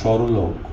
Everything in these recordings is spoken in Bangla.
সরল অঙ্ক।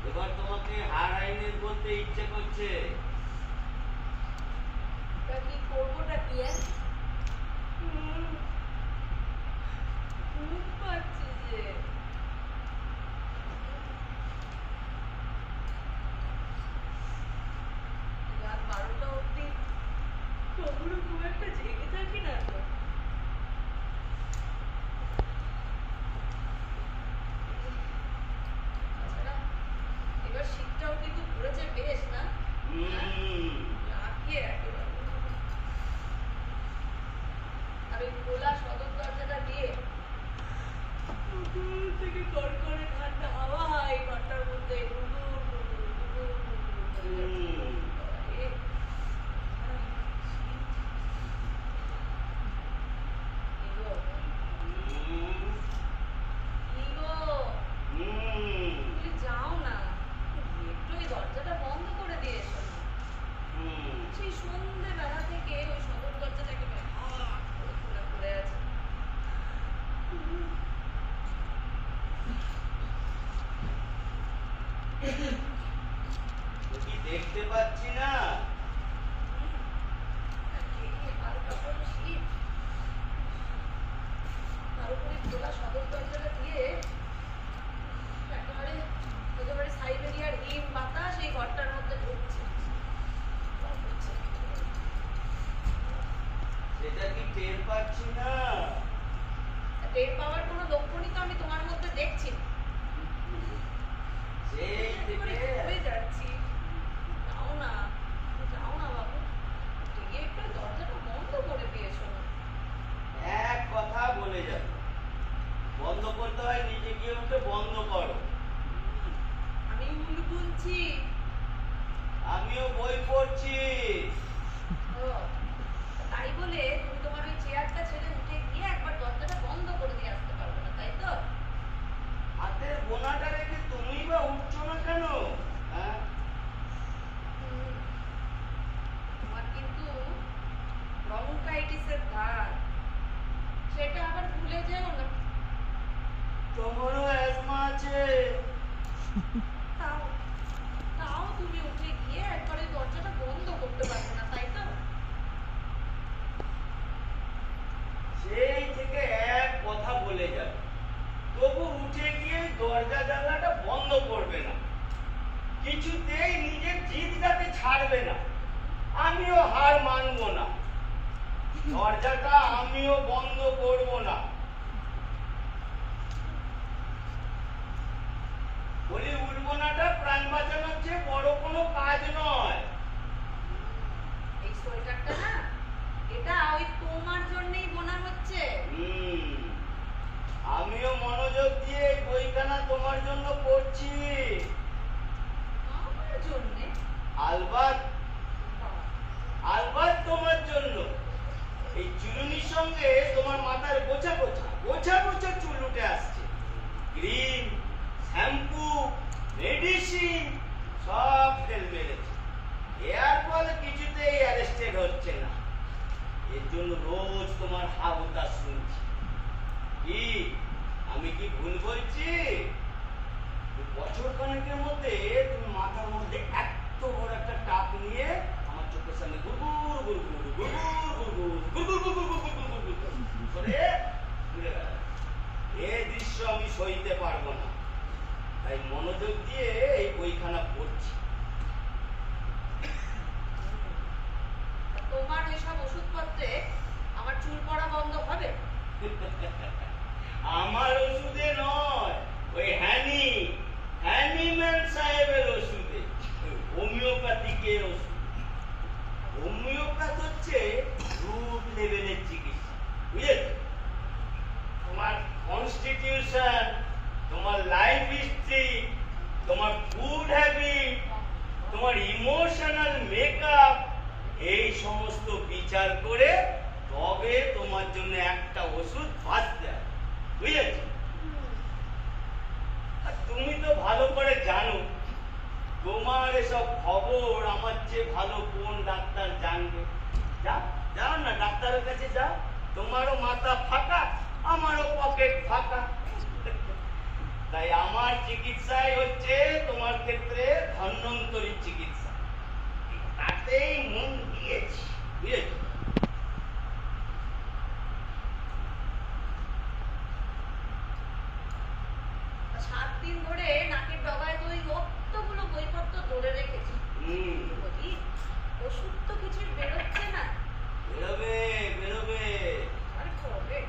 এবার তোমাকে হার আইনের বলতে ইচ্ছে করছে। কি করবোটা কি ঘুম পাচ্ছে যে রাত 12টা অব্দি কখনো খুব একটা জেগে থাকি না তো। এবার শীতটাও কিন্তু পড়েছে বেশ না? লাগিয়ে একেবারে আর ওই খোলা সদর দরজাটা দিয়ে থেকে কড়কড়ে ঠান্ডা হাওয়া এই ঘরটার মধ্যে যাও না একটু ওই দরজাটা বন্ধ করে দিয়ে এসো না। সেই সন্ধ্যেবেলা থেকে ওই সদর দরজাটা একেবারে খোলা পড়ে আছে। কি দেখতে পাচ্ছি না? হালকা করে শীত তার উপরে খোলা সদর দরজাটা দিয়ে একেবারে একেবারে সাইবেরিয়ার হিম বাতাস এই ঘরটার মধ্যে ঢুকছে। সেটা কি টের পাচ্ছি না? টের পাওয়ার কোনো লক্ষণই তো আমি তোমার মধ্যে দেখছি না। সেই থেকে হয়ে যাচ্ছি। যাও না বাবু, তুই একটু দরজাটা বন্ধ করে দিয়েছো না। এক কথা বলে যাবে, বন্ধ করতে হয় নিজে গিয়ে উঠে বন্ধ করো। আমি উল গুনছি। আমিও বই পড়ছি। তাই বলে তুমি তোমার ওই চেয়ারটা ছেড়ে উঠে গিয়ে একবার দরজাটা বন্ধ করে দিয়ে আসতে পারবে না, তাই তো? হাতের বোনাটা রেখে তুমি বা উঠছো না কেন? তোমার কিন্তু ব্রঙ্কাইটিসের ধার, সেটা আবার ভুলে যেও না। তোমারও অ্যাজমা আছে। তাও তুমি উঠে গিয়ে একবার কিছুতেই নিজের জিদটাকে ছাড়বে না, আমিও হার মানবো না, দরজাটা আমিও বন্ধ করব না। বলি উঠবোনাটা প্রাণ বাঁচানোর চেয়ে বড় কোনো কাজ নয়। এই সোয়েটারটা না, এটা ওই তোমার জন্যই বোনা হচ্ছে। আমিও মনোযোগ দিয়ে এই বইখানা তোমার জন্য পড়ছি। আমার জন্যে? আলবাত আলবাত তোমার জন্য। এই চুলুনির সঙ্গে তোমার মাথার গোছা গোছা গোছা গোছা চুল উঠে আসছে। ক্রিম, শ্যাম্পু, মেডিসিন সব ফেল মেরেছে। এর ফলে কিছুতেই অ্যারেস্টেড হচ্ছে না। এর জন্য রোজ তোমার হাবুতা শুনছি। কি আমি কি ভুল বলছি? বছর খানেকের মধ্যে তুমি মাথার মধ্যে এত বড় একটা টাপ নিয়ে আমার চোখের সামনে গুড়গুড় গুড়গুড় গুড়গুড় গুড়গুড় গুড়গুড় গুড়গুড় গুড়গুড় গুড়গুড় করে ঘুরে বেড়াবে। এই দৃশ্য আমি সইতে পারবো না, তাই মনোযোগ দিয়ে এই বইখানা পড়ছি। তোমার ওইসব ওষুধপত্রে আমার চুল পড়া বন্ধ হবে? আমার ওষুধে নয়, ওই হ্যানিম্যান সাহেবের ওষুধে, হোমিওপ্যাথিকের ওষুধ। হোমিওপ্যাথ হচ্ছে রুট লেভেলের চিকিৎসা, বুঝেছ? তোমার কনস্টিটিউশন, তোমার লাইফ হিস্ট্রি, তোমার ফুড হ্যাবিট, তোমার ইমোশনাল মেকআপ, এই সমস্ত বিচার করে তবে তোমার জন্য একটা ওষুধ বাঁচতে হবে, বুঝেছ? আর তুমি তো ভালো করে জানো, তোমার এসব খবর আমার চেয়ে ভালো কোন ডাক্তার জানবে। যাও যাও না, ডাক্তারের কাছে যাও, তোমারও মাথা ফাঁকা, আমারও পকেট ফাঁকা। তাই আমার চিকিৎসাই হচ্ছে তোমার ক্ষেত্রে ধন্বন্তরী চিকিৎসা, তাতেই মন দিয়েছি, বুঝেছ? 7 দিন ধরে নাকের ডগায় তো ওই কতগুলো বইপত্র ধরে রেখেছি। বলি, ওষুধ তো কিছুই বেরোচ্ছে না। বেরোবে বেরোবে। আর কবে?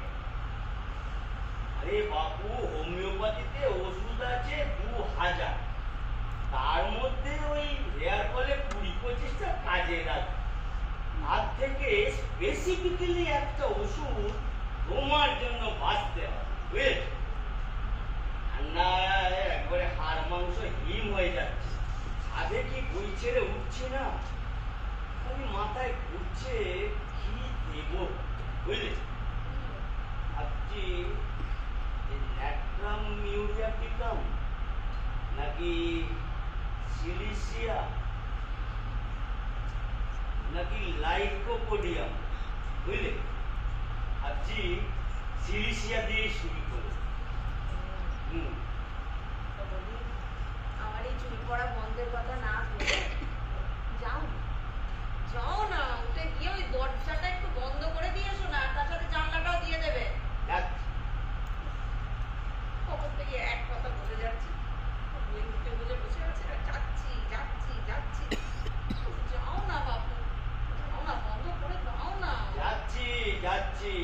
আরে বাপু, হোমিওপ্যাথিতে ওষুধ আছে 2000, তার মধ্যে ওই হেয়ার ফলে 20-25টা কাজে লাগে। তার থেকে স্পেসিফিক্যালি একটা ওষুধ তোমার জন্য বাঁচতে হবে, বুঝেছ? ঠান্ডায় একবারে হাড় মাংস হিম হয়ে যাচ্ছে, ছাদে কি বই ছেড়ে উঠছি না, আমি মাথায় ঘুরছে কি দেব, বুঝলে? ভাবছি ন্যাট্রাম মিউরিয়াটিকাম নাকি সিলিসিয়া নাকি লাইকোপোডিয়াম, বুঝলে? ভাবছি সিলিসিয়া দিয়ে শুরু করব। তো বলি, আমার এই চুল পড়া বন্ধের কথা না বলে যাও না, যাও না, উঠে গিয়ে ওই দরজাটা একটু বন্ধ করে দিয়ে এসো না, আর তার সাথে জানলাটাও দিয়ে দেবে। কখন থেকে এক কথা বলে যাচ্ছি, বই উঠে বুঝে বসে আছে, আর যাচ্ছি যাচ্ছি যাচ্ছি। যাও না বাবু, যাও না, বন্ধ করে দাও না। যাচ্ছি যাচ্ছি।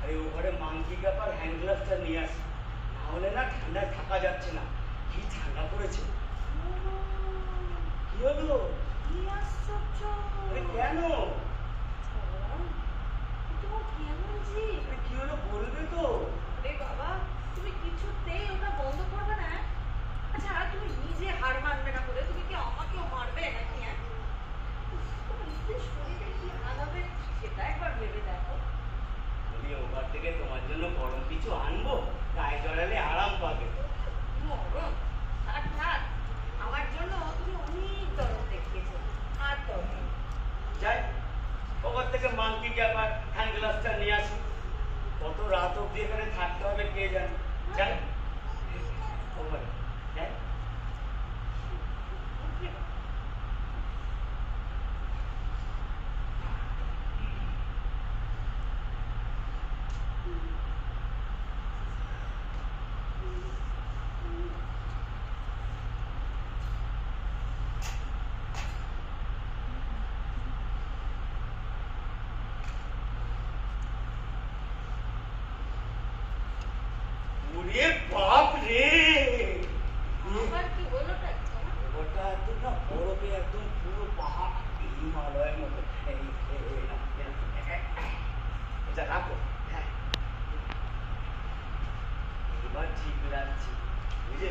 আরে ও ঘরে মাংকি ব্যাপার, হ্যান্ড গ্লাভসটা নিয়ে আসি, না হলে না ঠান্ডায় থাকা যাচ্ছে না। কি ঠান্ডা পড়েছে। কি হলো? আরে কেন? আরে কি হলো বলবে তো? আরে বাবা, তুমি কিছুতেই ওটা বন্ধ করবে না? আচ্ছা, তুমি নিজে হার মানবে না বলে তুমি কি আমাকেও মারবে নাকি? হ্যাঁ, তোমার নিজের শরীরে কি হাল হবে সেটা একবার ভেবে দেখো। বলি ওবার থেকে তোমার জন্য গরম কিছু আনবো, গায়ে জড়ালে আরাম পাবে। মরণ? থাক থাক, আমার জন্য তুমি অনেক দরদ দেখিয়েছো, আর দরকার নেই। যাই, ওখান থেকে মাংকি ক্যাপার হ্যান্ড গ্লাভসটা নিয়ে আসি। কত রাত অব্দি এখানে থাকতে হবে কে জানে। যাই ওখানে যাই। ওরে বাপ রে, আমার কি হলোটা কি তোমার? ওটা একদম না বরফে একদম পুরো পাহাড় হিমালয়ের মতো। এটা রাখো। হ্যাঁ এবার ঠিক লাগছে বুঝলে।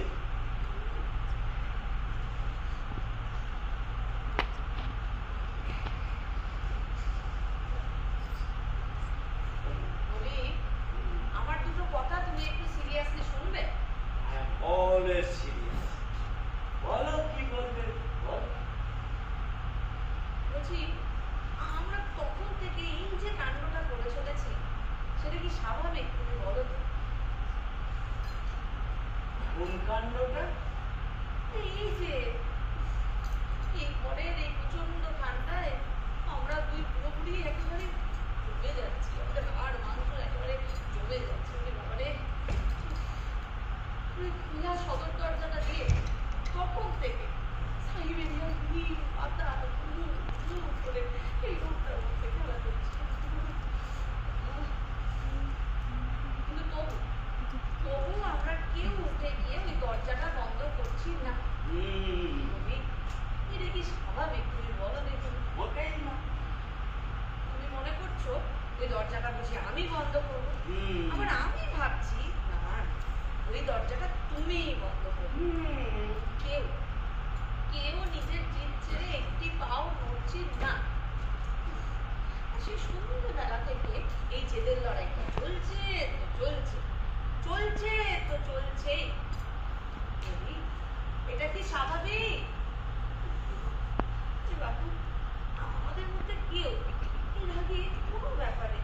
বলি, আমার দুটো কথা তুমি একটু সিরিয়াসলি শুনবে? I am always serious. বলো কি বলবে বলো। বলছি, আমরা তখন থেকে এই যে কাণ্ডটা করে চলেছি, সেটা কি স্বাভাবিক তুমি বলো তো? কোন কাণ্ডটা? এই যে এই ঘরের এই প্রচন্ড ঠান্ডায় আমরা দুই পুরোপুরি একেবারে জমে যাচ্ছি, আমাদের হাড় মাংস একেবারে জমে যাচ্ছে। ওরে বাবারে, ওই খোলা সদর দরজাটা দিয়ে তখন থেকে সাইবেরিয়া নীল পাতা গুলো গুলো করে এই রোগটার মধ্যে খেলা করছে। কিন্তু তবু আমরা কেউ উঠে গিয়ে ওই দরজাটা বন্ধ করছি না। তুমি এটা কি স্বাভাবিক তুমি বলো দেখুন? ওটাই না। তুমি মনে করছো ওই দরজাটা বুঝি আমি বন্ধ করবো? আবার আমি ভাবছি না, ওই দরজাটা তুমিই বন্ধ করবে। কেউ কেউ নিজের জিদ ছেড়ে একটি পাও নড়ছি না। আর সেই সন্ধ্যেবেলা থেকে এই জেদের লড়াইটা চলছে তো চলছে, চলছে তো চলছেই। বলি, এটা কি স্বাভাবিক? যে বাবু, আমাদের মধ্যে কেউ এর আগে কোনো ব্যাপারে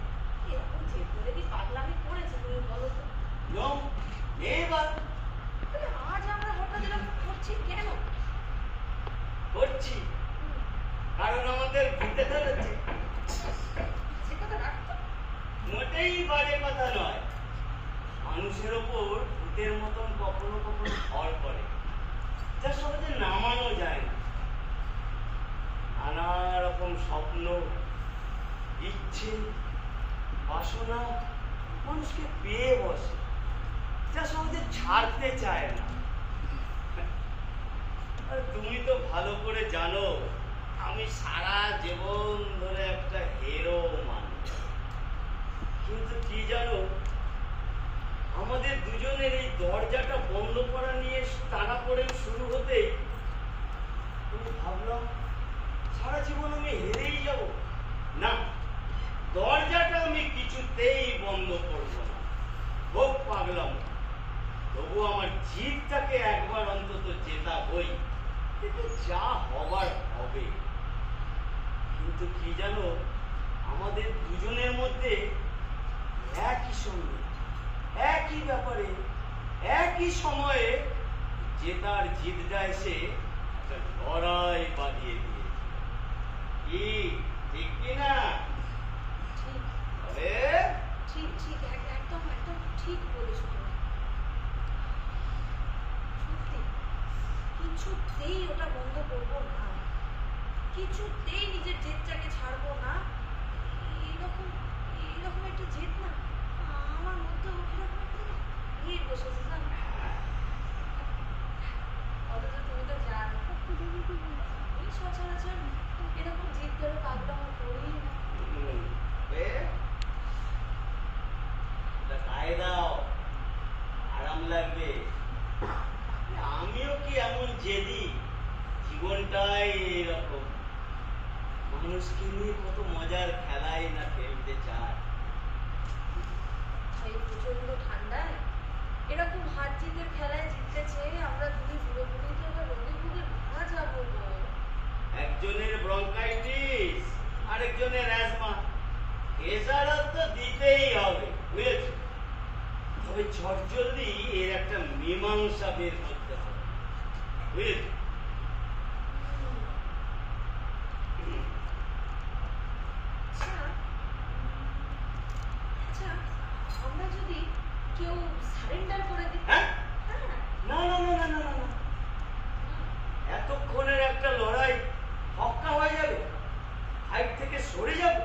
এরকম জেদ ধরে কি পাগলামি করেছে তুমি বলো তো? No never. তাহলে আজ আমরা হঠাৎ এরকম করছি কেন? করছি কারণ আমাদের ভূতে ধরেছে। সে কথা রাখতো। মোটেই বাজে কথা নয়। মানুষের ওপর ভূতের মতন কখনো কখনো ভর করে, যা সহজে নামানো যায় না। নানা রকম স্বপ্ন, ইচ্ছে, বাসনা মানুষকে পেয়ে বসে, যা সহজে ছাড়তে চায় না। আর তুমি তো ভালো করে জানো আমি সারা জীবন ধরে একটা হিরো মানুষ। কিন্তু কি জানো, আমাদের দুজনের এই দরজাটা বন্ধ করা নিয়ে টানাপোড়েন শুরু হতেই আমি ভাবলাম সারা জীবন আমি হেরেই যাব। না, দরজাটা আমি কিছুতেই বন্ধ করব না। হোক পাগলাম, তবু আমার জিদটাকে একবার অন্তত জেতাবই। কিন্তু যা হবার হবে। কিন্তু কি জানো, আমাদের দুজনের মধ্যে একই সঙ্গে একই ব্যাপারে একই সময়ে জেতার জিদটা এসে একটা লড়াই বাঁধিয়ে দিয়েছে। কি ঠিক কিনা? ঠিক তবে ঠিক ঠিক একদম একদম ঠিক বলেছো তুমি। সত্যি কিছুতেই ওটা বন্ধ করবো না, কিছুতেই নিজের জেদটাকে ছাড়বো না। এইরকম এইরকম একটা জেদ না আমার মধ্যে কিরকম একটা ভিড় বসেছে জানো। অথচ তুমি তো জানো আমি সচরাচর এরকম জেদ ধরে পাগলামো করি না। এ, এটা গায়ে দাও, আরাম লাগবে। আমিও কি এমন জেদি? জীবনটাই এরকম। মানুষকে নিয়ে কত মজার খেলাই না খেলতে চায়। এই প্রচন্ড ঠান্ডায় এরকম হাত জিতের খেলায় জিততে চেয়ে আমরা দুই পুরোপুরি তো এবার রোগে ভুগে মারা যাবো গো। একজনের ব্রঙ্কাইটিস, আরেকজনের অ্যাজমা, এছাড়া তো দিতেই হবে, বুঝেছো? তবে ঝটজলদি এর একটা মীমাংসা বের করতে হবে, বুঝেছো? আচ্ছা, আচ্ছা, আমরা যদি কেউ সারেন্ডার করে দিই? হ্যাঁ? হ্যাঁ। না না না না না না না, এতক্ষণের একটা লড়াই হক্কা হয়ে যাবে, ফাইট থেকে সরে যাবো।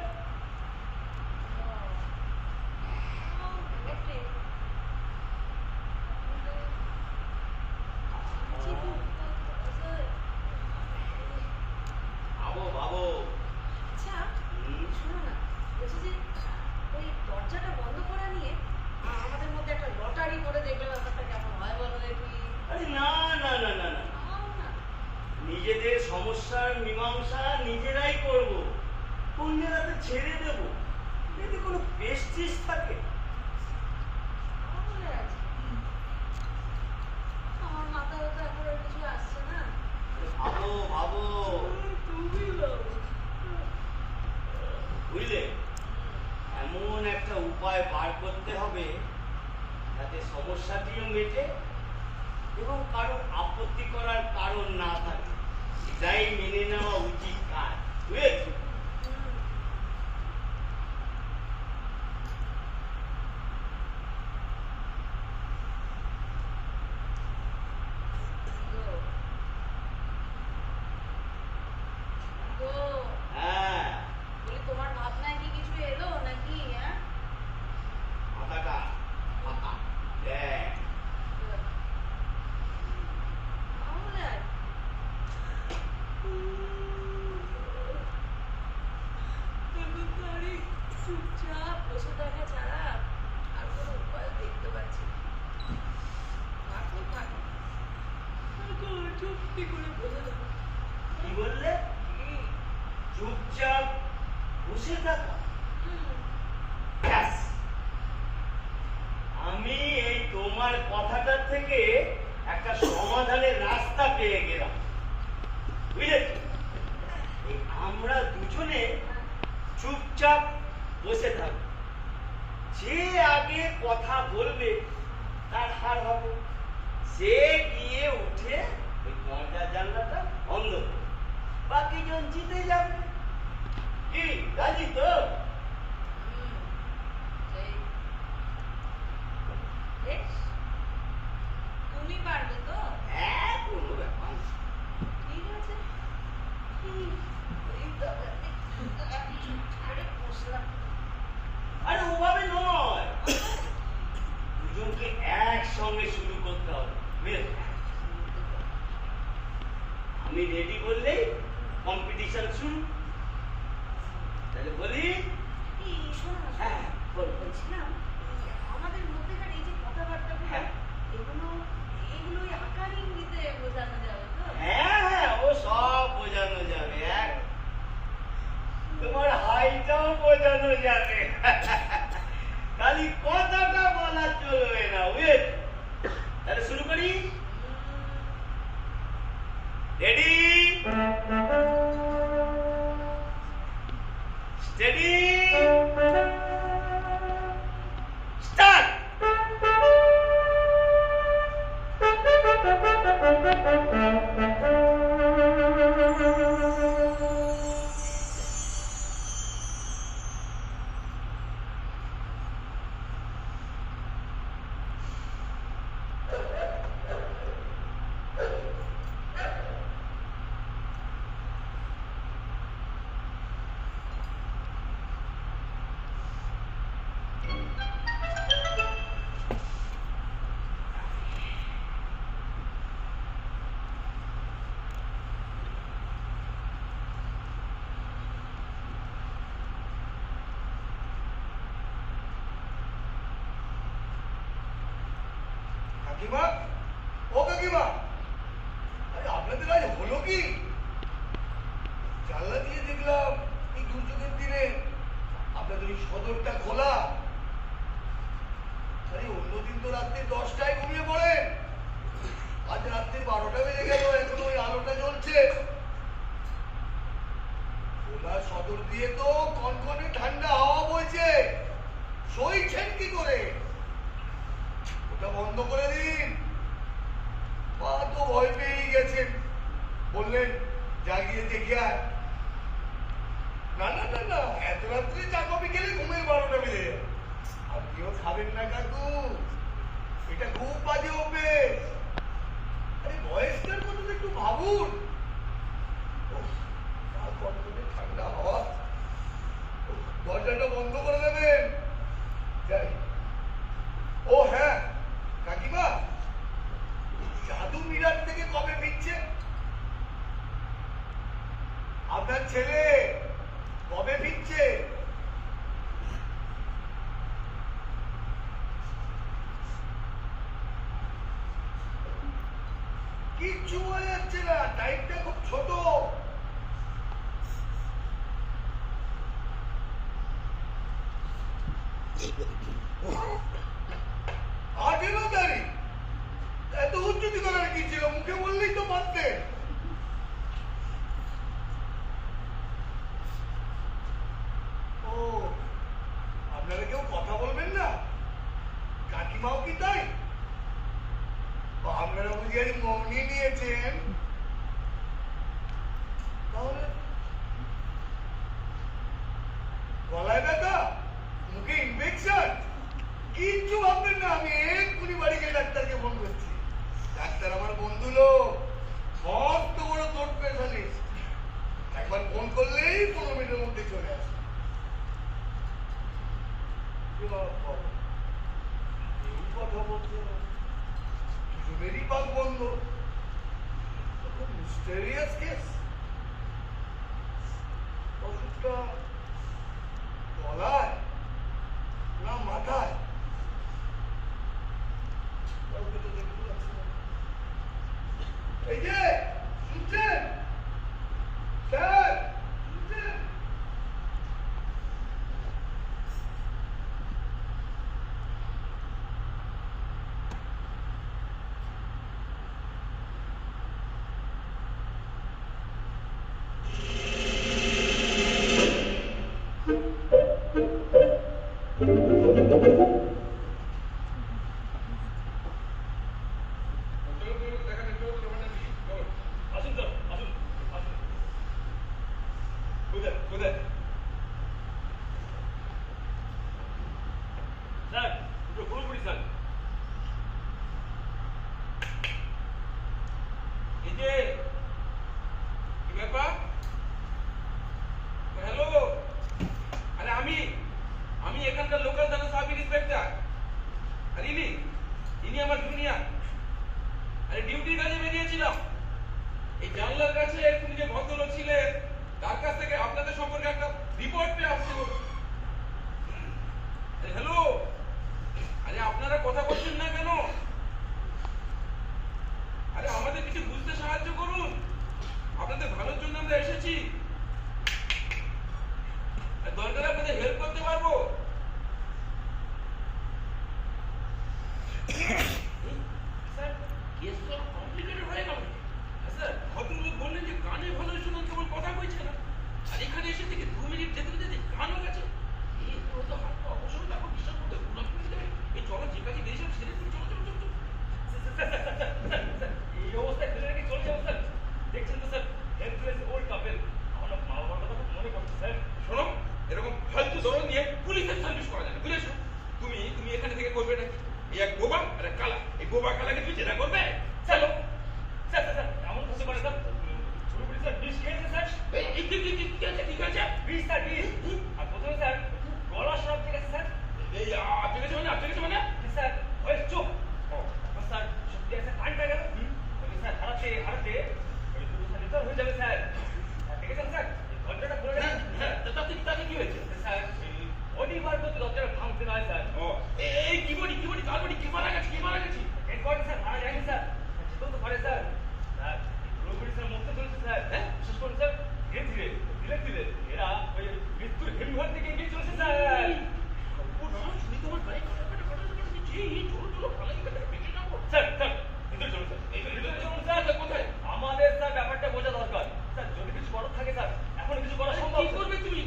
ভাবো ভাবো। আচ্ছা, হুম, শোনো না, বলছি যে ওই দরজাটা বন্ধ করা নিয়ে আমাদের মধ্যে একটা লটারি করে দেখলে ব্যাপারটা কেমন হয় বলো দেখি? আরে না না না না না, না, নিজেদের সমস্যার মীমাংসা নিজেরাই করব, অন্যের হাতে ছেড়ে দেবো। যদি কোনো পেস্টিস থাকে, আমার মনে আছে। আমার মাথায় তো এখন আর কিছু আসছে না। ভাবো ভাবো, তুমি বলো। বুঝলে? এমন একটা উপায় বার করতে হবে যাতে সমস্যাটিও মেটে এবং কারো আপত্তি করার কারণ না থাকে, এটাই মেনে নেওয়া উচিত কাজ, বুঝেছো? হ্যাঁ, বলি তোমার ভাবনায় কি কিছু এলো নাকি? হ্যাঁ, মাথাটা ফাঁকা, দেখ। তাহলে আর এখন তো আর এই চুপচাপ বসে থাকা ছাড়া আর কোনো উপায় দেখতে পাচ্ছি না। থাকো থাকো থাকো, চুপটি করে বসে থাকো। কি বললে? চুপচাপ বসে থাকা? ব্যাস, আমি এই তোমার কথাটা থেকে একটা সমাধানের রাস্তা পেয়ে গেলাম, বুঝলেন? এই আমরা দুজনে চুপচাপ বসে থাকবো, যে আগে কথা বলবে তার হার হবে, সে গিয়ে উঠে ওই দরজা জানলাটা বন্ধ করবে, বাকি জন জিতে যাবে। কি রাজি তো? বেশ, তুমি পারবে তো? হ্যাঁ, কোনো ব্যাপার না। ঠিক আছে। ওই তো আমি চুপ করে বসলাম। আরে ওভাবে নয়, দুজনকে একসঙ্গে শুরু করতে হবে, বুঝলে? আমি রেডি বললেই কম্পিটিশন শুরু। তাহলে বলি? এই শোনো না, শোনো হ্যাঁ, না। বলো। বলছিলাম, আমাদের মধ্যেকার এই যে কথাবার্তাগুলো, হ্যাঁ। এগুলোই আকার ইঙ্গিতে বোঝানো যাবে তো? হ্যাঁ হ্যাঁ, ও সব বোঝানো যাবে, তোমার হাইটাও বোঝানো যাবে, খালি কথাটা বলা চলবে না, বুঝলে? তাহলে শুরু করি। Ready, steady, start. কাকিমা, ও কাকিমা, আরে আপনাদের আজ হলো কি? জানলা দিয়ে দেখলাম এই দুর্যোগের দিনে আপনাদের ওই সদরটা খোলা। আরে অন্যদিন তো রাত্রি 10টায় ঘুমিয়ে পড়েন, আজ রাত্রি 12টা বেজে গেল, এখনো ওই আলোটা জ্বলছে। খোলা সদর দিয়ে তো খাবেন না কাকু, এটা খুব বাজে অভ্যেস। আরে বয়সটার কথা তো একটু ভাবুন। উফ, যা কনকনে ঠান্ডা হাওয়া। উফ, দরজাটা বন্ধ করে দেবেন। যাই। ও হ্যাঁ কাকিমা, জাদু মিরাট থেকে কবে ফিরছে? আপনার ছেলে কবে ফিরছে? কিচ্ছু বোঝা যাচ্ছে না, টাইমটা খুব ছোট। আঠেরো তারিখ? এত উচ্চতি করার কি ছিল? মুখে বললেই তো পারতে। ও, আপনারা কেউ কথা বলবেন না? কাকিমাও কি তাই? আপনারা বুঝি আজ মৌনি নিয়েছেন? তাহলে গলায় ব্যথা, মুখে ইনফেকশন, কিচ্ছু ভাববেন না। আমি এক্ষুনি বাড়ি গিয়ে ডাক্তারকে ফোন করছি। ডাক্তার আমার বন্ধু লোক, মস্ত বড় তোর স্পেশালিস্ট। একবার ফোন করলেই 15 মিনিটের মধ্যে চলে আসে। এই কথা বলছে না, দুজনেরই পাক বন্ধ। খুব মিস্টেরিয়াস কেস। ওষুধটা গলায় না মাথায়? কাউকে তো দেখতে পাচ্ছি না। এই যে শুনছেন স্যার, শুনছেন? আসুন স্যার, আসুন, আসুন। কোথায়, কোথায়? স্যার, দুটো পুরোপুরি স্যার। এই যে, কি ব্যাপার? হ্যালো, আরে আমি এখানকার লোকাল থানা সাব ইন্সপেক্টর। আর ইনি আমার জুনিয়র। আরে ডিউটির কাজে বেরিয়েছিলাম। এই জানলার কাছে তুমি যে ভদ্রলোক ছিলেন তার কাছ থেকে আপনাদের সম্পর্কে একটা রিপোর্ট পেয়ে আসছিল। হ্যালো, আরে আপনারা কথা বলছেন না কেন? আরে আমাদের কিছু বুঝতে সাহায্য করুন, আপনাদের ভালোর জন্য আমরা এসেছি। দরকার আপনাদের হেল্প করতে পারবো। স্যার, কেস তো কমপ্লিকেটেড হয়ে গেল। স্যার, ভদ্রলোক বললেন যে গানে ভালো শুনুন, কেবল কথা কইছে না। আর এখানে এসে দেখি 2 মিনিট যেতে যেতে গানও গেছে। এই পুরো তো হাত পা অবসর তারপর বিশ্বাস করতে গুণা করে দেবে। এই চলো যে কাজে বেরিয়েছিলাম সেরে চলো চলো চলো চলো। এই অবস্থায় ফেলে রেখে চলে যাবো স্যার? দেখছেন তো স্যার, হেল্পলেস ওল্ড কাপেল। আমার মা বাবার কথা খুব মনে পড়ছে স্যার। শোনো, এরকম ফালতু ধরন নিয়ে পুলিশের সার্ভিস করা যায় না, বুঝেছো? তুমি এখানে থেকে করবে নাকি? এই এক বোবা আর এক কালা, এই বোবা কালাকে তুমি জেরা করবে? চলো। স্যার স্যার স্যার, এমন হতে পারে স্যার? পুরোপুরি স্যার বিষ খেয়েছে স্যার। এই কি আছে, কি আছে? বিষ স্যার, বিষ। আর প্রথমে স্যার গলা সব ঠিক আছে স্যার। এই ঠিক আছে মানে স্যার ওই চুপ। ও স্যার সত্যি আছে, কানটা গেল। স্যার হারাতে হারাতে ওই দুটো স্যার নিতে হয়ে যাবে স্যার। ঠিক আছে স্যার, দরজাটা খুলে গেছে। হ্যাঁ, তাতে কি হয়েছে স্যার? বডি বার করতে দরজাটা ভাঙতে নয় স্যার। ও এই কি বডি কার বডি? কি মারা গেছে ডেড বডি স্যার, মারা যায়নি স্যার। যেতেও তো পারে স্যার। স্যার পুরোপুরি স্যার মরতে চলেছে স্যার। হ্যাঁ, বিশেষ করে স্যার ধীরে ধীরে ধীরে এরা ওই মৃত্যুর হেভি হাত থেকে এগিয়ে চলেছে স্যার। শুনি তোমার গায়ে স্যার স্যার ভিতরে চলুন স্যার, এই ভিতরে চলুন স্যার। কোথায়? আমাদের স্যার ব্যাপারটা বোঝা দরকার স্যার। যদি কিছু করার থাকে স্যার, এখন কিছু করা সম্ভব। কি করবে তুমি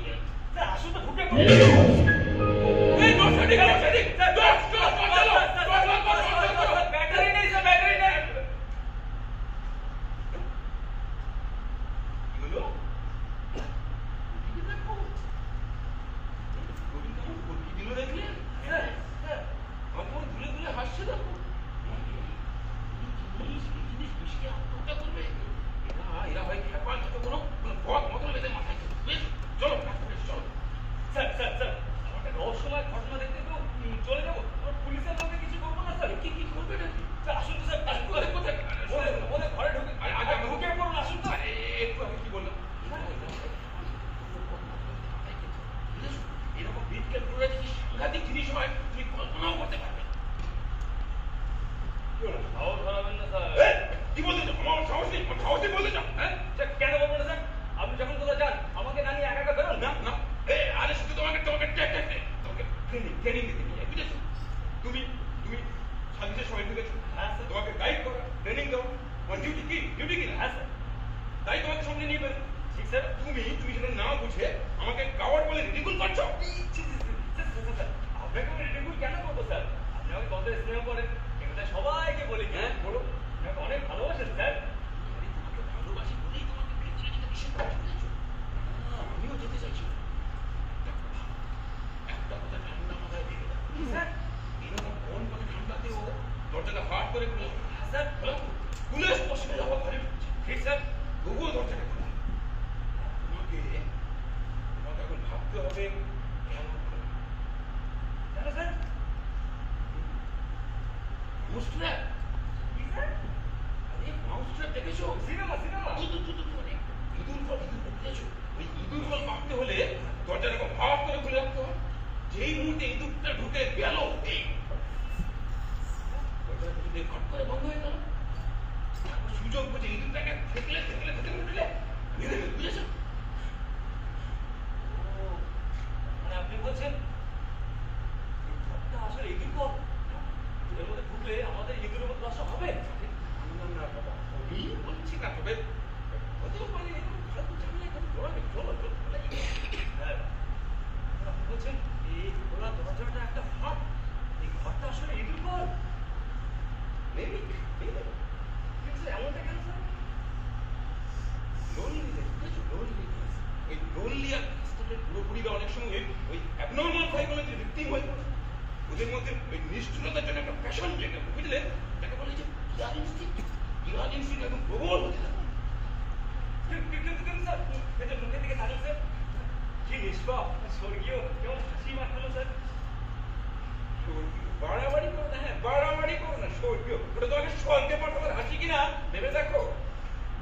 স্যার? আসুন তো, ঢুকে পড়ুন। এই ডোর সেটিং স্যার, ব্যাটারি নেই স্যার, ব্যাটারি নেই। কি হলো? কি দেখো? রবি কেমন কি দিল দেখলেন? স্যার স্যার নাও করতে পারবে। কি হলো? সাহস হারাবেন না স্যার। এ, কি বলতে চাও? আমার সাহস নেই, আমার সাহস নেই বলতে চাও? হ্যাঁ? স্যার, কেন বলবেন না স্যার? আপনি যখন কোথাও যান আমাকে না নিয়ে একা একা বেরোন না, না। এ, আরে শুধু তোমাকে ট্রেনিং দিতে নিয়ে, বুঝেছো? তুমি সার্ভিসের সময় ঢুকেছো। হ্যাঁ, স্যার। তোমাকে গাইড করা, ট্রেনিং দেওয়া, তোমার ডিউটি কি? ডিউটি কি না? হ্যাঁ স্যার। তাই তোমাকে সঙ্গে নিয়ে বেরো। ঠিক স্যার। তুমি সেটা না বুঝে আমাকে কাওয়ার্ড বলে রিডিকুল করছো। স্যার, আপনাকে আমি রিডিকুল কেন করবো স্যার? আপনি আমাকে কত স্নেহ করেন, এ কথা সবাইকে বলি। হ্যাঁ, বলো। আপনাকে অনেক ভালোবাসেন স্যার। আরে তোমাকে ভালোবাসি বলেই তোমাকে ভেতরে যেতে নিষেধ করছি, বুঝেছো? আমিও যেতে চাইছি না। একটা কথা ঠান্ডা মাথায় ভেবে দাও। স্যার। এরকম কোন কথা ঠান্ডাতেও দরজাটা হাট করে খুলে দাও। হ্যাঁ, স্যার। খুলে স্পষ্ট যাওয়া ঘরে ঢুকছে। ঠিক স্যার। তবুও দরজাটা খোলা। তোমাকে এখন ভাবতে হবে কেন খোলা। কেন স্যার? মাউসট্র্যাপ। কি স্যার? আরে মাউসট্র্যাপ দেখেছো? সিনেমা। মানে ইঁদুর দেখেছো? ওই ইঁদুর ফল মারতে হলে দরজাটা এরকম ভাব করে খুলে রাখতে হয়। যেই মুহূর্তে ইঁদুরটা ঢুকে গেল, এই দরজাটা যদি কট করে বন্ধ হয়ে গেল, তারপর সুযোগ বুঝে ইঁদুরটাকে থেকলে উঠলে মেরে ফেলবে, বুঝেছো? ও, মানে আপনি বলছেন এই ঘরটা আসলে ইঁদুর ঘর? এর মধ্যে ঢুকলে আমাদের ইঁদুরের মতো দশা হবে? না বাবা, আমি বলছি না, তবে হতেও পারে এরকম ফালতু ঝামেলা করে জড়াবে। চলো চলে যাবে। হ্যাঁ। আপনি বলছেন এই খোলা দরজাটা একটা ফাঁক, এই ঘরটা আসলে ইঁদুর ঘর? Maybe. কিন্তু স্যার এমনটা কেন স্যার? Loneliness, বুঝেছো? Loneliness। ওই lonely আর frustrated পুরোপুরিরা অনেক সময় ওই abnormal psychology victim হয়ে পড়ে। ওদের মধ্যে ওই নিষ্ঠুরতার জন্য একটা passion জেগে ওঠে, বুঝলে? তাকে বলে যে killer instinct। Killer instinct একদম প্রবল হতে থাকে। কিন্তু স্যার এই যে মুখের দিকে তাকান স্যার, কি নিষ্পাপ স্বর্গীয় কেমন হাসি মাখানো স্যার। স্বর্গীয়। বাড়াবাড়ি করো না, হ্যাঁ, বাড়াবাড়ি করো না। স্বর্গীয়, ওটা তোমাকে স্বর্গে পাঠাবার হাসি কিনা ভেবে দেখো।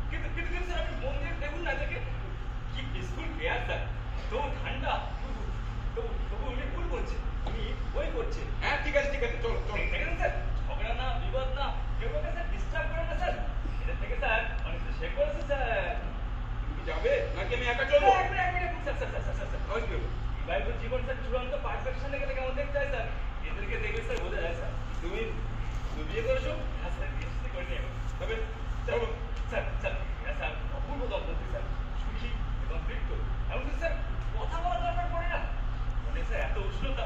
কিন্তু স্যার আপনি মন দিয়ে দেখুন না দেখে কি পিসফুল পেয়ার স্যার, তবু ঠান্ডা, তবু উনি ভুল করছে, উনি বই করছে। হ্যাঁ, ঠিক আছে, চলো দেখেন স্যার, ঝগড়া না, বিবাদ না, কেউ কাউকে স্যার ডিস্টার্ব করে না স্যার। এদের থেকে স্যার অনেক কিছু শেখ করেছে স্যার। তুমি যাবে নাকি আমি একা চলবো? স্যার, বিবাহিত জীবন স্যার চূড়ান্ত পারফেকশনে গেলে কেমন দেখতে হয় স্যার? এদেরকে দেখলে স্যার বোঝা যায় স্যার। তুমি বিয়ে করেছো? হ্যাঁ স্যার, বিয়ে করিনি এখন। তবে চলো স্যার, হ্যাঁ স্যার, অপূর্ব দম্পতি স্যার, সুখী এবং তৃপ্ত। এমনকি স্যার কথা বলা দরকার পড়ে না। মানে স্যার এত উষ্ণতা,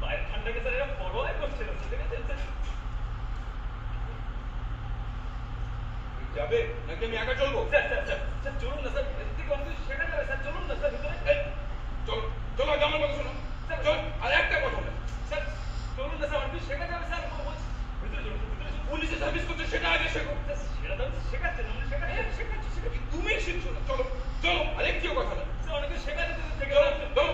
বাইরের ঠান্ডাকে স্যার এরা পরোয়াই করছে না স্যার, দেখেছেন স্যার? যাবে নাকি আমি একা চলবো? স্যার চলুন না স্যার, এর থেকে অনেক কিছু শেখা যাবে স্যার, চলুন না স্যার ভিতরে। এই, চলো আগে আমার কথা শোনো। চল, আর একটা কথা না। স্যার চলুন না স্যার, অনেক কিছু শেখা যাবে স্যার, আমি বলছি। ভিতরে চলুন, ভিতরে চলুন। পুলিশে সার্ভিস করতে সেটা আগে শেখো। স্যার, সেটা তো আপনি শেখাচ্ছেন, আপনি শেখাচ্ছেন। তুমি শিখছো না। চলো আরেকটিও কথা না। স্যার অনেক কিছু শেখা যেতে থেকে চলো।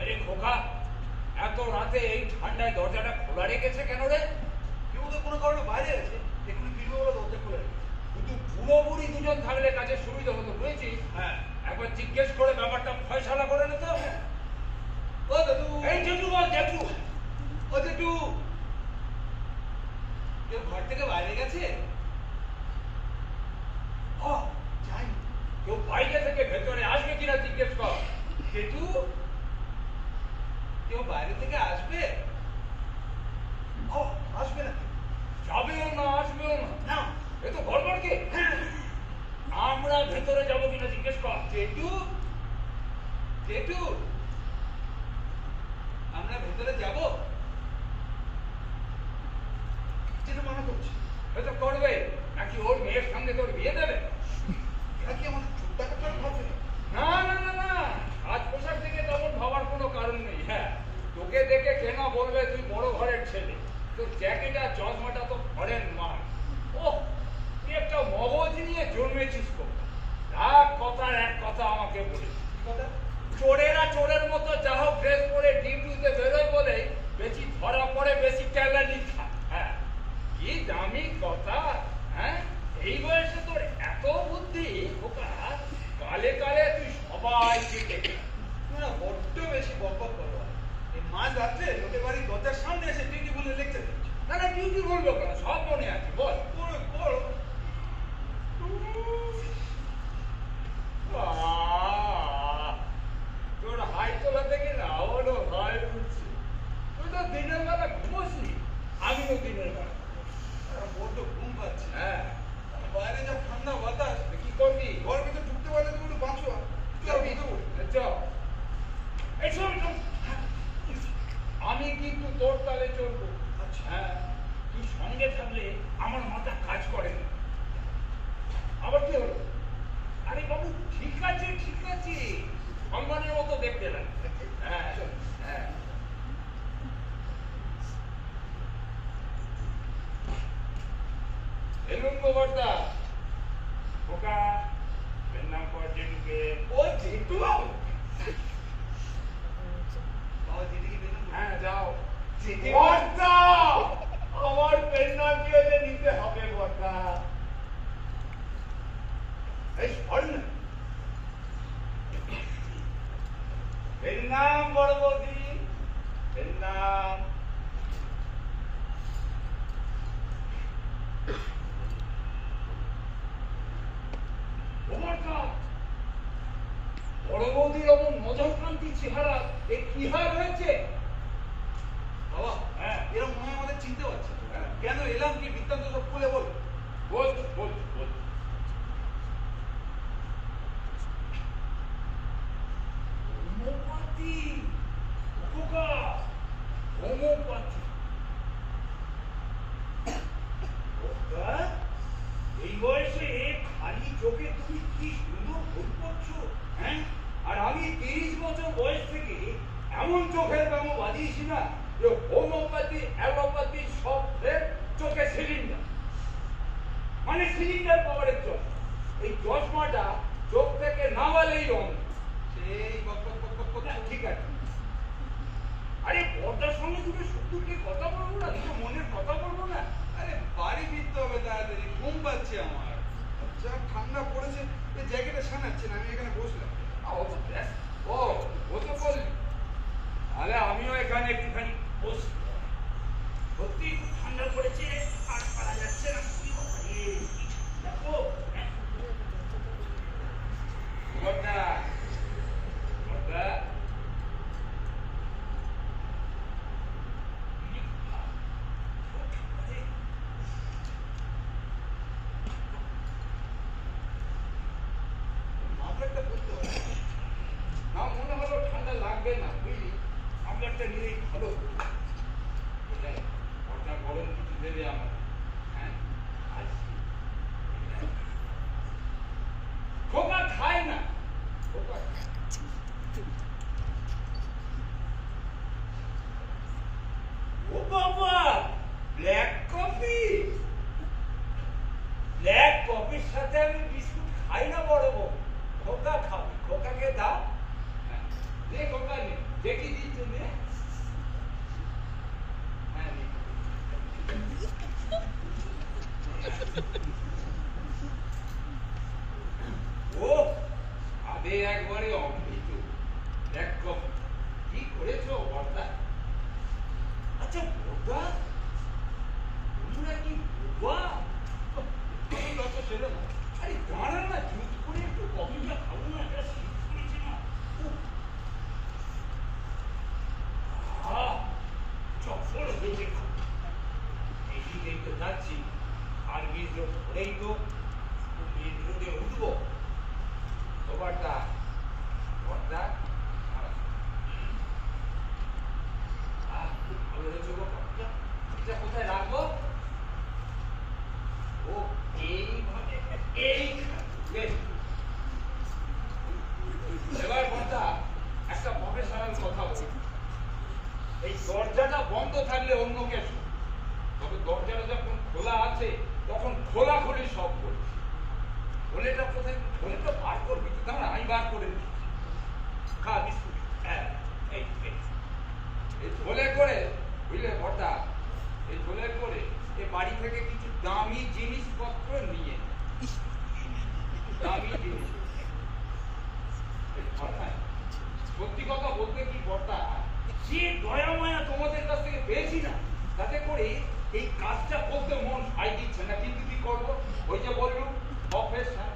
আরে খোকা, এত রাতে এই ঠান্ডায় দরজাটা খোলা রেখেছে কেন রে? কেউ তো কোনো কারণে বাইরে আছে, এক্ষুনি ফিরবে বলে দরজা খুলে রেখেছে। শুধু বুড়ো বুড়ি দুজন থাকলে কাজে সুবিধা হতো, বুঝেছিস? হ্যাঁ। একবার জিজ্ঞেস করে ব্যাপারটা ফয়সালা করে নিতে হবে। ও দাদু, এই জেঠু বল, জেঠু। ও জেঠু, কেউ ঘর থেকে বাইরে গেছে? ও, যাই। কেউ বাইরে থেকে ভেতরে আসবে কিনা জিজ্ঞেস কর। জেঠু জেঠু আমরা ভেতরে যাব? যেটা মনে করছি হয়তো করবে নাকি ওর মেয়ের সঙ্গে তোর বিয়ে দেবে? এরা কি আমাদের ছোট্টা কথা ভাবছে না না না না, আজ পোশাক দেখে তেমন ভাবার কোনো কারণ নেই। হ্যাঁ, তোকে দেখে কেন বলবে তুই বড় ঘরের ছেলে? তোর জ্যাকেট আর চশমাটা তো ফরেন মাল। ওহ, তুই একটা মগজ নিয়ে জন্মেছিস কোথায়? এক কথার এক কথা আমাকে বলে কথা চোরেরা চোরের মতো যা হোক ড্রেস পরে ডিউটিতে বেরোয় বলে বেশি ধরা পড়ে, বেশি ক্যালারি খায়। হ্যাঁ, কি দামি কথা। হ্যাঁ, এই বয়সে তোর এত বুদ্ধি খোকা, কালে কালে তুই সবাইকে ডেকে আন। তোমরা বড্ড বেশি বকবক করো এই মাঝ রাত্রে লোকের বাড়ির দরজার সামনে এসে টিকি বলে লেকচার দিচ্ছ না না, ডিউটি বলবো কেন, সব মনে আছে, বল। করো করো আহ, তোর হাই তোলা থেকে না আমারও হাই উঠছে। তুই তো দিনের বেলা ঘুমোসনি, আমিও দিনের বেলা ঘুমোস। বড্ড ঘুম পাচ্ছে হ্যাঁ, বাইরে যা ঠান্ডা বাতাস কি করবি? ঘর ভিতরে ঢুকতে পারলে তুমি একটু বাঁচো চল, চল। এই শোন, শোন। আমি কিন্তু তোর তালে চলবো। আচ্ছা। হ্যাঁ, তুই সঙ্গে থাকলে আমার মাথা কাজ করে না। আবার কি হলো? আরে বাবু, ঠিক আছে ঠিক আছে, সম্মানের মতো দেখতে লাগে। হ্যাঁ হ্যাঁ। এলুন গোবর্দা খোকা, এর নাম কর জেঠুকে। ও জেঠু বাবু বাবা দিদিকে বেতন হ্যাঁ, যাও। জেঠু বর্দা, আমার পেন্নাকে যে নিতে হবে বর্দা। এই শোন না, এর নাম বড় বৌদি, এর নাম গোবর্দা, বড় বৌদির অমন নজরকান্তি চেহারা, এ কি হাল হয়েছে? বাবা হ্যাঁ, এরকম মনে হয় আমাদের চিনতে পারছে কেন এলাম কি বৃত্তান্ত সব খুলে বল বল বল বল। হোমিওপ্যাথি, খোকা, হোমিওপ্যাথি। বর্দা, এই বয়সে খালি চোখে তুমি কি সুন্দর ভুল করছো, হ্যাঁ? আর আমি 30 বছর বয়স থেকে এমন চোখের ব্যামো বাজিয়েছি না যে হোমিওপ্যাথি অ্যালোপ্যাথি সব ফের চোখে সিলিন্ডার, মানে সিলিন্ডার পাওয়ারের চশমা। এই চশমাটা চোখ থেকে নামালেই অন্ধ। সেই বক বক বক বক বক না, ঠিক আছে। আরে পর্দার সঙ্গে দুটো সত্যকে কথা বলবো না, দুটো মনের কথা বলবো না। আরে বাড়ি ফিরতে হবে তাড়াতাড়ি ঘুম পাচ্ছে আমার যা ঠান্ডা পড়েছে এই জ্যাকেটে সানাচ্ছে না আমি এখানে বসলাম ও তো ব্যাস, ও তো বললি। তাহলে আমিও এখানে একটুখানি বসি। সত্যি খুব ঠান্ডা পড়েছে, আর পারা যাচ্ছে না। কি বাবা রে, কি ঠান্ডা গো, হ্যাঁ? গোবর্দা, গোবর্দা। মাথাটা পড়তে হবে না, মনে হলো ঠান্ডা লাগবে না, বুঝলি? আমলারটা নিলেই ভালো হতো। বুঝলে? ওটা গরম কিছু দেবে আমার, হ্যাঁ? আসছি। খোকা খায় না, খোকা খায়। ও বাবা, ব্ল্যাক কফি। ব্ল্যাক কফির সাথে আমি বিস্কুট খাই না বড় বউ। খোকা খাবে, খোকাকে দাও। হ্যাঁ, নে খোকা নে, দেখি দিচ্ছি নে। হ্যাঁ, নে। ও আদে একবারে অমৃত। দেখ কফি কি করেছো বর্দা। আচ্ছা বর্দা, তোমরা কি বুবা? লজ্জ ছিল না আরে দাঁড়া না, জুত করে একটু কফিটা খাবো না, এটা শীত পড়েছে না। উফ। আহ, চফল হয়েছে খুব। এই দিকেই তো যাচ্ছি, আর 20 রোদ ধরেই তো 20 রোদে উঠবো। খবরটা এই দরজাটা বন্ধ থাকলে অন্য কিছু, তবে দরজাটা যখন খোলা আছে তখন খোলাখুলি সব করছে। খোলেটা কোথায়? খোলেটা বার করবি তো, দাঁড়া আমি বার করে দিচ্ছি। খা বিস্কুট। হ্যাঁ, এই ঝোলে করে, বুঝলে বর্দা, এই ঝোলে করে এই বাড়ি থেকে কিছু দামি জিনিসপত্র নিয়ে নে। দামি জিনিস। এই কথায় সত্যি কথা বলতে কি বর্দা, যে দয়া মায়া তোমাদের কাছ থেকে পেয়েছি না, তাতে করে এই কাজটা করতে মন সাই দিচ্ছে না। কিন্তু কি করবো? ওই যে বললুম প্রফেশন।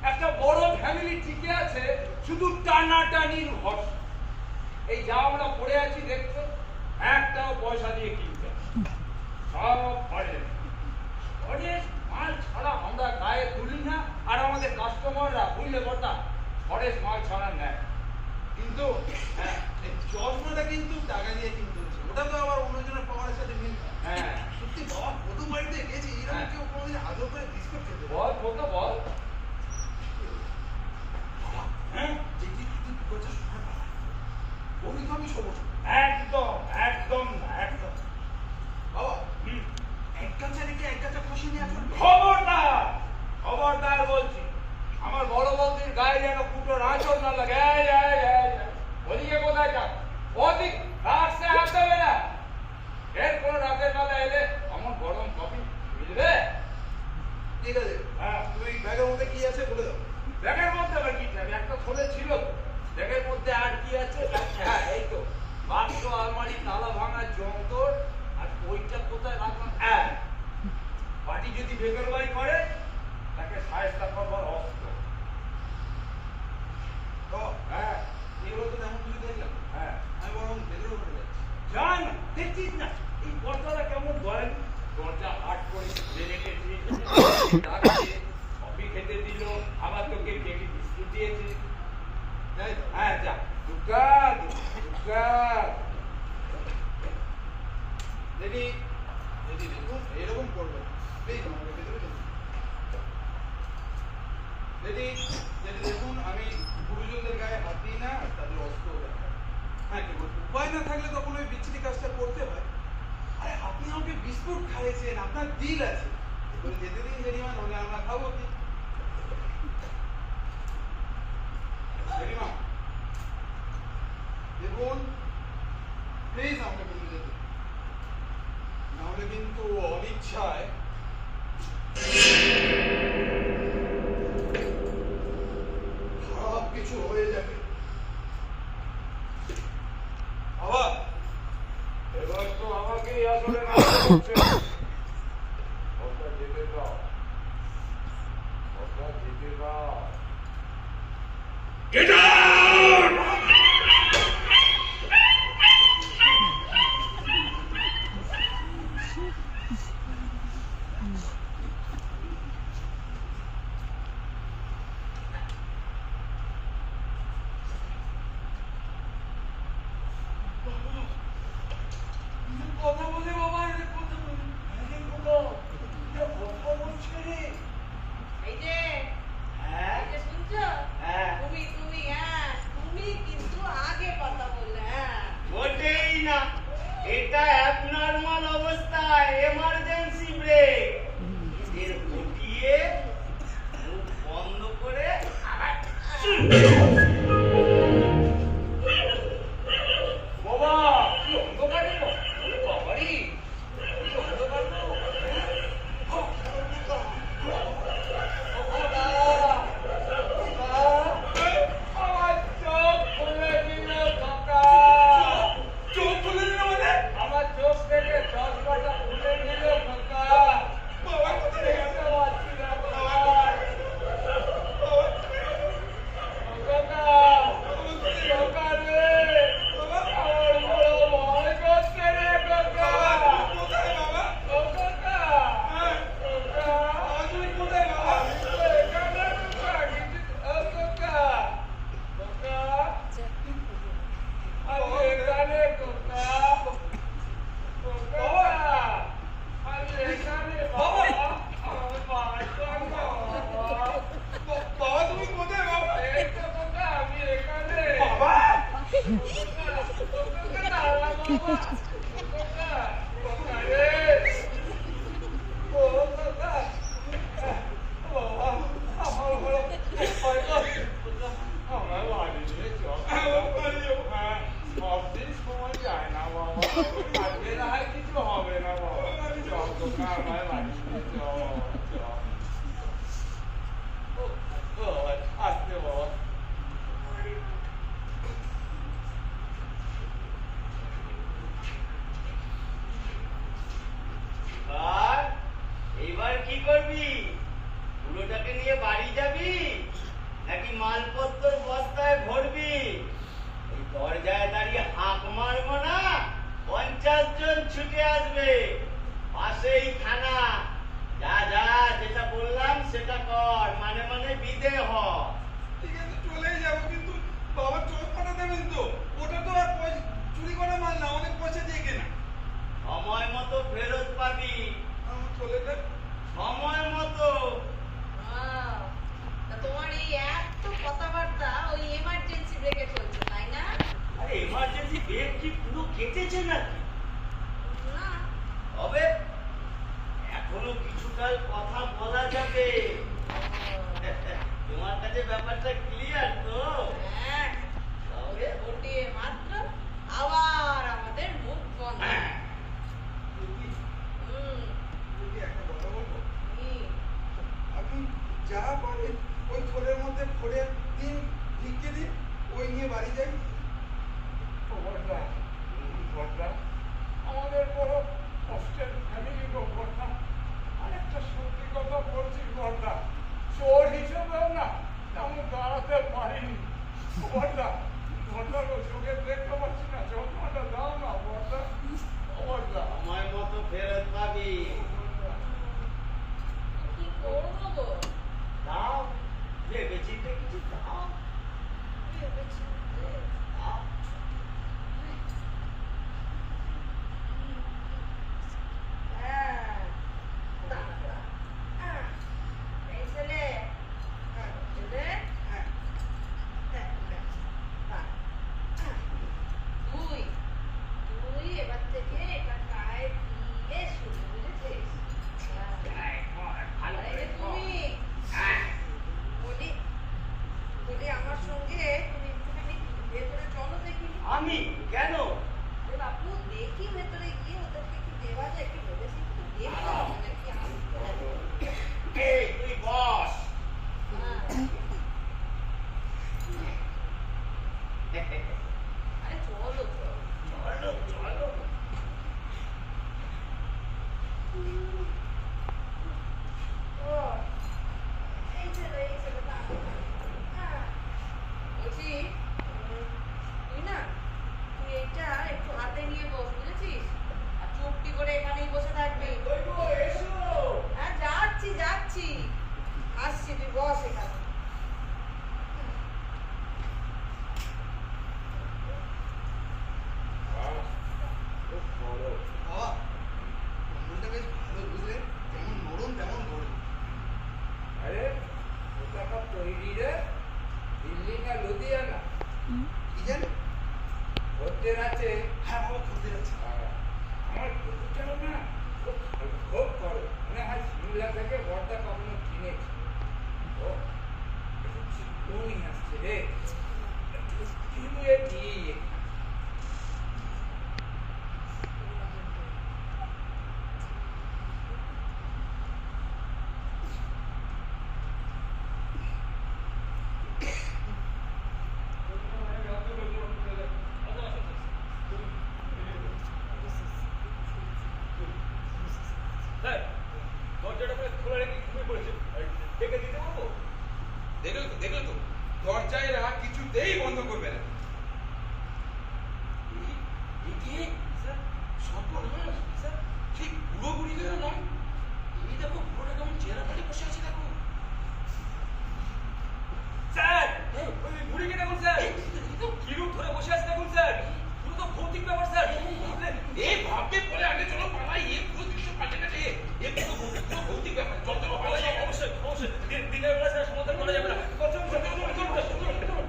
একটা বড় ফ্যামিলি টিকে আছে শুধু টানাটানির ভরসা। এই যা আমরা পড়ে আছি দেখছো, একটাও পয়সা দিয়ে কিনতে সব ফরেন। ফরেন মাল ছাড়া আমরা গায়ে তুলি না, আর আমাদের কাস্টমাররা বুঝলে বর্দা ফরেন মাল ছাড়া নেয়। কিন্তু হ্যাঁ, এই চশমাটা কিন্তু টাকা দিয়ে কিনতে হচ্ছে, ওটা তো আবার অন্যজনের পাওয়ারের সাথে মিল খায়। হ্যাঁ, সত্যি বাবা কত বাড়িতে গেছি, এরকম হ্যাঁ। কেউ কোনোদিন আদর করে বিস্কুট খেতে পারে? বল খোকা বল। বাবা, হ্যাঁ, যে কি তুই করছিস শোনা বাবা, ওই তো আমি শোবো। একদম একদম না, একদম। বাবা, হুম, এক কাঁচা রেখে এক কাঁচা খুশি নিয়ে আসুন। খবরদার খবরদার বলছি, আমার বড় বৌদির গায়ে যেন ফুটোর আঁচড় না লাগে। এই, এই, এই, এই, ওদিকে কোথায় যান? ওদিক রাখছে হাত দেবে না। এর কোন রাতের বেলা এলে আমার গরম কফি বুঝবে? ঠিক আছে, হ্যাঁ, তুমি ব্যাগের মধ্যে কি আছে বলে দাও। ব্যাগের মধ্যে আবার কি থাকবে? একটা খোলে ছিল তো। ব্যাগের মধ্যে আর কি আছে? হ্যাঁ, এই তো বাক্স, আলমারি, তালা ভাঙা যন্ত্র। আর ওইটা কোথায় রাখলাম? হ্যাঁ, পার্টি যদি বেগরবাই করে তাকে সাহেস্তা করবার অস্ত্র। বাবা, হ্যাঁ, এগুলো তো তেমন কিছু দেখলাম, হ্যাঁ, আমি বরং ভেতরে উপরে যাচ্ছি। যান দেখছিস না এই দরজাটা কেমন ধরেন? দরজা হাট করে খুলে রেখেছি, রাখছে, কফি খেতে দিল, আবার তোকে কেক বিস্কুট দিয়েছে। যাই তো। হ্যাঁ, যা দুর্গা দুর্গা। দিদি, দিদি দেখুন এরকম করবেন না। প্লিজ আমাকে ভেতরে যেতে দিন। দিদি, দিদি দেখুন আমি গুরুজনদের গায়ে হাত দিই না, আর তাদের অস্ত্র দেখাই। হ্যাঁ, কেবল উপায় না থাকলে তখন ওই বিচ্ছিরি কাজটা করতে হয়। আরে আপনি আমাকে বিস্কুট খাইয়েছেন, আপনার দিল আছে, এগুলো যেতে দিন জেরিমা, নাহলে আমরা খাবো কি? জেরিমা দেখুন, প্লিজ আমাকে ভেতরে যেতে দিন। নাহলে কিন্তু অনিচ্ছায় খারাপ কিছু হয়ে যাবে। বাবা, এবার তো আমাকেই আসলে মারতে হচ্ছে। ওটা যেতে দাও, ওটা যেতে দাও। Get out! কথা বলে বাবা, এর কথা বলে। আরে বাবা, এটা কথা বলছে রে। এই যে হ্যাঁ, এই যে শুনছো? হ্যাঁ। তুমি হ্যাঁ, তুমি কিন্তু আগে কথা বললে। হ্যাঁ, মোটেই না, এটা অ্যাবনর্মাল অবস্থা, এমার্জেন্সি ব্রেক। এদের হটিয়ে মুখ বন্ধ করে আবার বাবা, কি অন্ধকার গো? ওরে বাবারি, কি অন্ধকার গো? আমার চোখ খুলে দিল কাকা। চোখ খুলে দিল মানে? আমার চোখ থেকে চশমাটা খুলে দিল কাকা। বাবা কোথায় গেল? দেখতে পাচ্ছি না কাকা। কাকা, কাকা রে, আমার বড় ভয় করছে রে কাকা। বাবা, তুমি কোথায় বাবা? ও কাকা, হ্যাঁ, কাকা, বাবা, তুমি কোথায় বাবা? আমি তো এখানে কাকা, কিন্তু ও কাকা, কাকা, আমি এখানে কাকা, কাকা, আমি এখানে বাবা, আমার বাঁচান বাবা। বাবা তুমি কোথায় বাবা? এই তো কাকা, আমি এখানে বাবা, কাকা, কাকা, আর এইবার কি করবি? পুরোটাকে নিয়ে বাড়ি যাবি নাকি মালপত্র বস্তায় ভরবি? এই দরজায় দাঁড়িয়ে হাঁক মারবো না, 50 জন ছুটে আসবে। পাশেই থানা। যা যা, যেটা বললাম সেটা কর, মানে মানে বিদে হ। ঠিক আছে চলেই যাবো, কিন্তু বাবা চশমাটা দেবেন তো? ওটা তো আর চুরি করা মাল না, অনেক পয়সা দিয়ে কেনা। সময় মতো ফেরত পাবি, আমার ছেলেটা সময় মতো। তা তোমার এই এত কথাবার্তা ওই এমার্জেন্সি ব্রেকে চলছে তাই না? আরে এমার্জেন্সি ব্রেক কি পুরো কেটেছে নাকি? না তবে এখনো কিছুকাল কথা বলা যাবে। তোমার কাছে ব্যাপারটা ক্লিয়ার তো? হ্যাঁ, তবে ওটিয়ে মাত্র আবার আমাদের মুখ বন্ধ। হুম, যদি একটা কথা বলবো, কি? আপনি যা পারেন ওই থলের মধ্যে ভরে দিন, লিখে দিন, ওই নিয়ে বাড়ি যাই। আমাদের বড় কষ্টের ফ্যামিলি গো বর্দা। আরেকটা সত্যি কথা বলছি বর্দা, চোর হিসেবেও না তেমন দাঁড়াতে পারিনি বর্দা। বর্দা গো, চোখে দেখতে পাচ্ছি না, চশমাটা দাও না বর্দা। বর্দা সময় মতো ফেরত পাবি। কি করবো গো? দাও, ভেবেচিন্তে কিছু দাও। ভেবেচিন্তে। দাও। হ্যাঁ, দাঁড়া। এই ছেলে, ছেলে, হ্যাঁ, তুই এবার থেকে এটা গায়ে দিয়ে শুরু, বুঝেছিস? ভালো এই করে যে খাও। তুমি হ্যাঁ। বলি আমার সঙ্গে তুমি একটুখানি ভেতরে চলো দেখি। আমি কেন? এ বাপু, দেখি ভেতরে গিয়ে ওদেরকে কি দেওয়া যায়, একটু ভেবেছি একটু দেখো মানে কি আসতে। এই তুই বস। আরে চলো চলো। চলো চলো। ও, এই ছেলে দাঁড়া। বলছি, তুই না, তুই এটা একটু হাতে নিয়ে বস, বুঝেছিস? আর চুপটি করে এখানেই বসে থাকবি। ওই গো, এসো। হ্যাঁ, যাচ্ছি। আসছি, তুই বস এখানে। বাবা কম্বলটা বেশ ভালো, বুঝলে? যেমন নরম তেমন গরম। আরে কোথাকার তৈরি রে? দিল্লি না লুধিয়ানা? কি জানি? খদ্দের আছে? হ্যাঁ বাবা, খুঁজতে যাচ্ছি। আমার কুকুরটাও না খুব করে, মনে হয় সিমলা থেকে বর্দা কখনো কিনেছে। ও একটু চিকুনি আসছে রে, একটু চিবুয়ে দিয়ে। স্যার, দরজাটা প্রায় খোলা রেখে ঘুমিয়ে পড়েছে। ডেকে দিতে পারবো? দেখলে তো দরজা এরা কিছুতেই বন্ধ করবে না। স্যার, সর্বনাশ, স্যার, ঠিক পুরোপুরি যেন নয়। এই দেখো পুরোটা কেমন চেহারা পাল্টে বসে আছে দেখো। স্যার, ওই বুড়িকে দেখুন স্যার, কি রূপ ধরে বসে আছে দেখুন স্যার। পুরো তো ভৌতিক ব্যাপার স্যার, বুঝলেন? এই ভাববে পরে আগে চলো পালাই, এই পুরো দৃশ্য পাল্টে গেছে। এই পুরো ভৌতিক ব্যাপার। চল চলো পালাই যাবো। অবশ্যই অবশ্যই দিনের বেলা স্যার সমাধান করা যাবে না। চলুন, চলুন, চলুন, চলুন, চলুন, চলুন।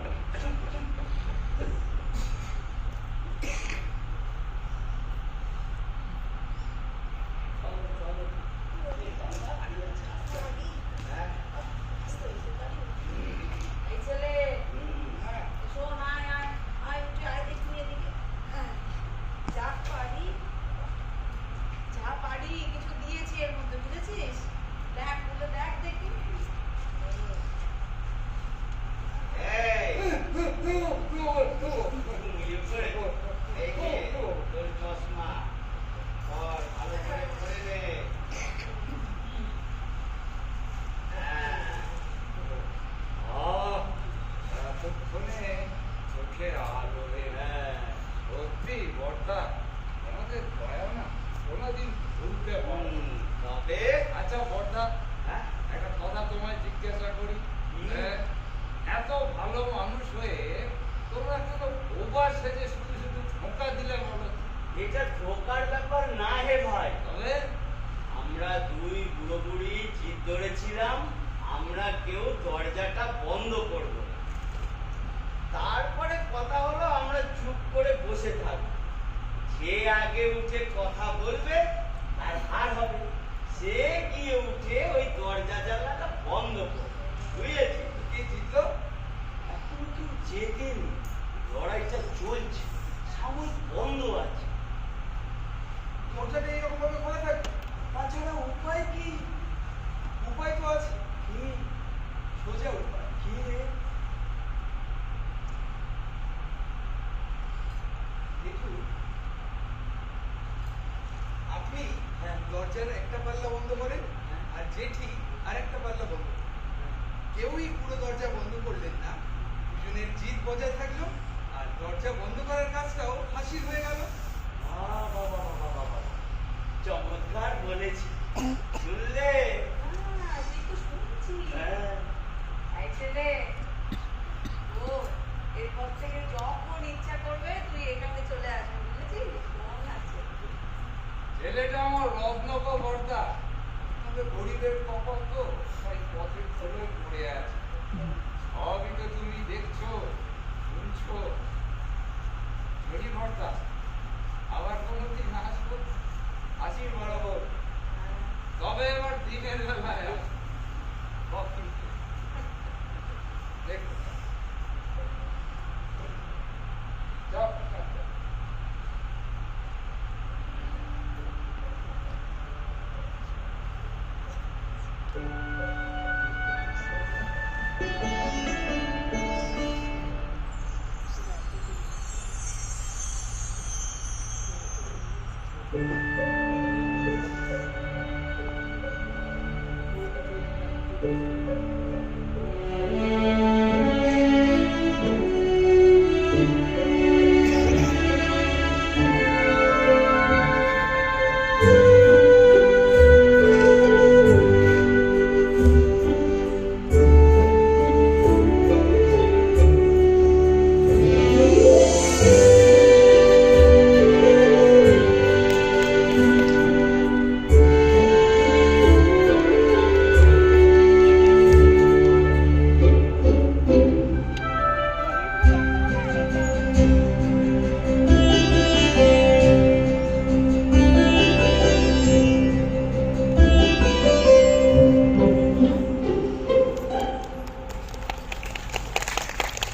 মুখের আলো রে। হ্যাঁ। সত্যি বর্দা, আমাদের দয়া না কোনোদিন ভুলতে পারবো না। তবে আচ্ছা বর্দা, হ্যাঁ একটা কথা তোমায় জিজ্ঞাসা করি। কি? এত ভালো মানুষ হয়ে তোমরা কেন বোবা সেজে শুধু শুধু ধোঁকা দিলে বলো? এটা ধোকার ব্যাপার না হে ভাই। তবে আমরা দুই বুড়ো বুড়ি জিদ ধরেছিলাম আমরা কেউ দরজাটা বন্ধ করব না। তারপরে কথা হলো আমরা চুপ করে বসে থাকবো। যে আগে উঠে কথা বলবে তার হার হবে। সে গিয়ে উঠে ওই দরজা জানলাটা বন্ধ করবে। বুঝেছি? কে জিতলো? এখনো কেউ জেতেনি। লড়াইটা চলছে, সাময়িক বন্ধ আছে। দরজাটা এইরকম ভাবে খোলা থাকবে? তাছাড়া উপায় কি? উপায় তো আছে, কি? সোজা উপায়। কি রে? দেখুন, আপনি হ্যাঁ। দরজার একটা পাল্লা বন্ধ করেন হ্যাঁ। আর জেঠি আরেকটা পাল্লা বন্ধ করেন। কেউই পুরো দরজা বন্ধ করলেন না, দুজনের জিদ বজায় থাকলো আর দরজা বন্ধ করার কাজটাও হাসির হয়ে গেল। বাহ, বাহ, বাহ, বাহ, বাহ, বাহ। চমৎকার বলেছি। শুনলে? তুই তো শুনছি হ্যাঁ। এই ছেলে, ও এরপর থেকে যখন ইচ্ছা করবে তুই এখানে চলে আসবি, বুঝেছিস? মন আছে। ছেলেটা আমার রত্ন গো বর্দা, তবে গরিবের কপাল তো তাই পথের ধুলোয় পড়ে আছে। সবই তো তুমি দেখছো, শুনছো। যদি বর্দা আবার কোনোদিন আসবো, আসি বরাবর। তবে